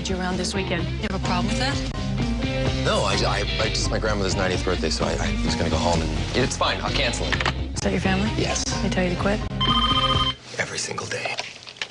need you around this weekend. You have a problem with that? No, it's my grandmother's 90th birthday, so I was gonna go home and it's fine. I'll cancel it. Is that your family? Yes. They tell you to quit? Every single day.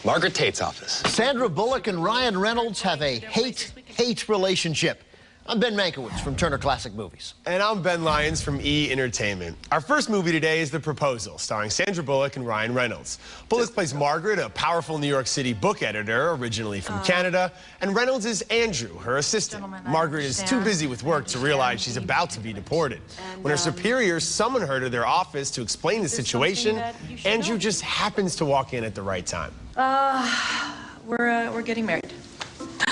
Margaret Tate's office. Sandra Bullock and Ryan Reynolds have a hate-hate relationship. I'm Ben Mankiewicz from Turner Classic Movies. And I'm Ben Lyons from E! Entertainment. Our first movie today is The Proposal, starring Sandra Bullock and Ryan Reynolds. Bullock plays Margaret, a powerful New York City book editor, originally from Canada, and Reynolds is Andrew, her assistant. Margaret is too busy with work to realize she's about to be deported. When her superiors summon her to their office to explain the situation, Andrew just happens to walk in at the right time. We're getting married.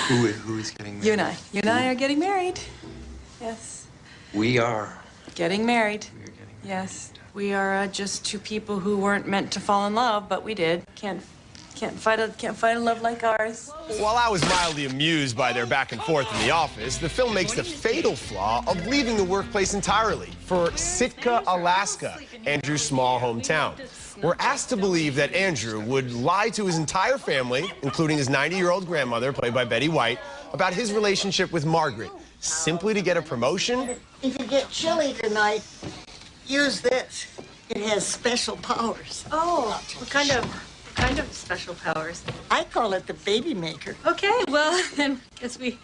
Who is getting married? You and I. You and I are getting married. Yes. We are. Getting married. We are getting married. Yes. We are just two people who weren't meant to fall in love, but we did. Can't fight a love like ours. While I was mildly amused by their back and forth in the office, the film makes the fatal flaw of leaving the workplace entirely for Sitka, Alaska, Andrew's small hometown. We're asked to believe that Andrew would lie to his entire family, including his 90-year-old grandmother, played by Betty White, about his relationship with Margaret, simply to get a promotion. If you get chilly tonight, use this. It has special powers. Oh, what kind of special powers? I call it the baby maker. Okay, well, then I guess we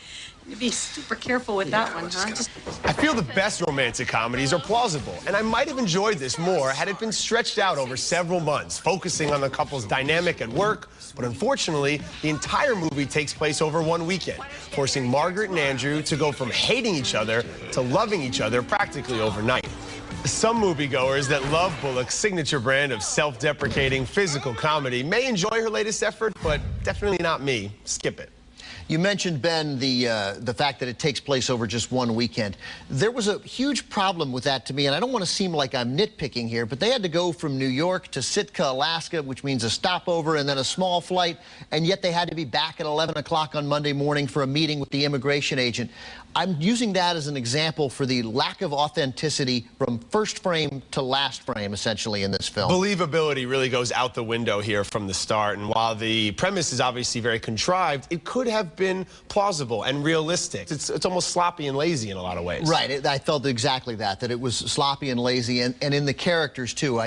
need to be super careful with that one, huh? I feel the best romantic comedies are plausible, and I might have enjoyed this more had it been stretched out over several months, focusing on the couple's dynamic at work. But unfortunately, the entire movie takes place over one weekend, forcing Margaret and Andrew to go from hating each other to loving each other practically overnight. Some moviegoers that love Bullock's signature brand of self-deprecating physical comedy may enjoy her latest effort, but definitely not me. Skip it. You mentioned, Ben, the fact that it takes place over just one weekend. There was a huge problem with that to me, and I don't want to seem like I'm nitpicking here, but they had to go from New York to Sitka, Alaska, which means a stopover and then a small flight, and yet they had to be back at 11 o'clock on Monday morning for a meeting with the immigration agent. I'm using that as an example for the lack of authenticity from first frame to last frame, essentially, in this film. Believability really goes out the window here from the start, and while the premise is obviously very contrived, it could have been plausible and realistic. It's almost sloppy and lazy in a lot of ways. Right. I felt exactly that it was sloppy and lazy, and in the characters, too.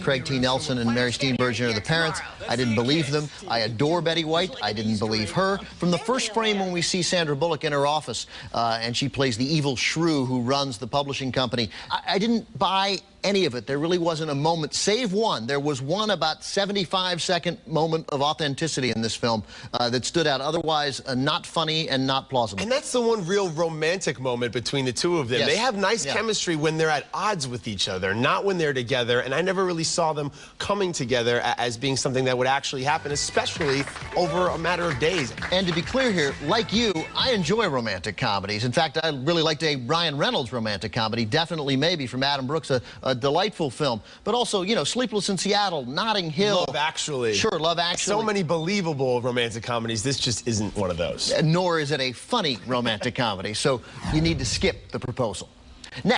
Craig T. Nelson and Mary Steenburgen are the parents. I didn't believe them. I adore Betty White. I didn't believe her. From the first frame when we see Sandra Bullock in her office, and she plays the evil shrew who runs the publishing company, I didn't buy any of it. There really wasn't a moment, save one. There was one about 75-second moment of authenticity in this film that stood out. Otherwise, not funny and not plausible. And that's the one real romantic moment between the two of them. Yes. They have nice chemistry when they're at odds with each other, not when they're together. And I never really saw them coming together as being something that would actually happen, especially over a matter of days. And to be clear here, like you, I enjoy romantic comedies. In fact, I really liked a Ryan Reynolds romantic comedy, Definitely Maybe, from Adam Brooks, a delightful film. But also, you know, Sleepless in Seattle, Notting Hill. Love Actually. Sure, Love Actually. So many believable romantic comedies. This just isn't one of those. Nor is it a funny romantic comedy. So you need to skip The Proposal. Next.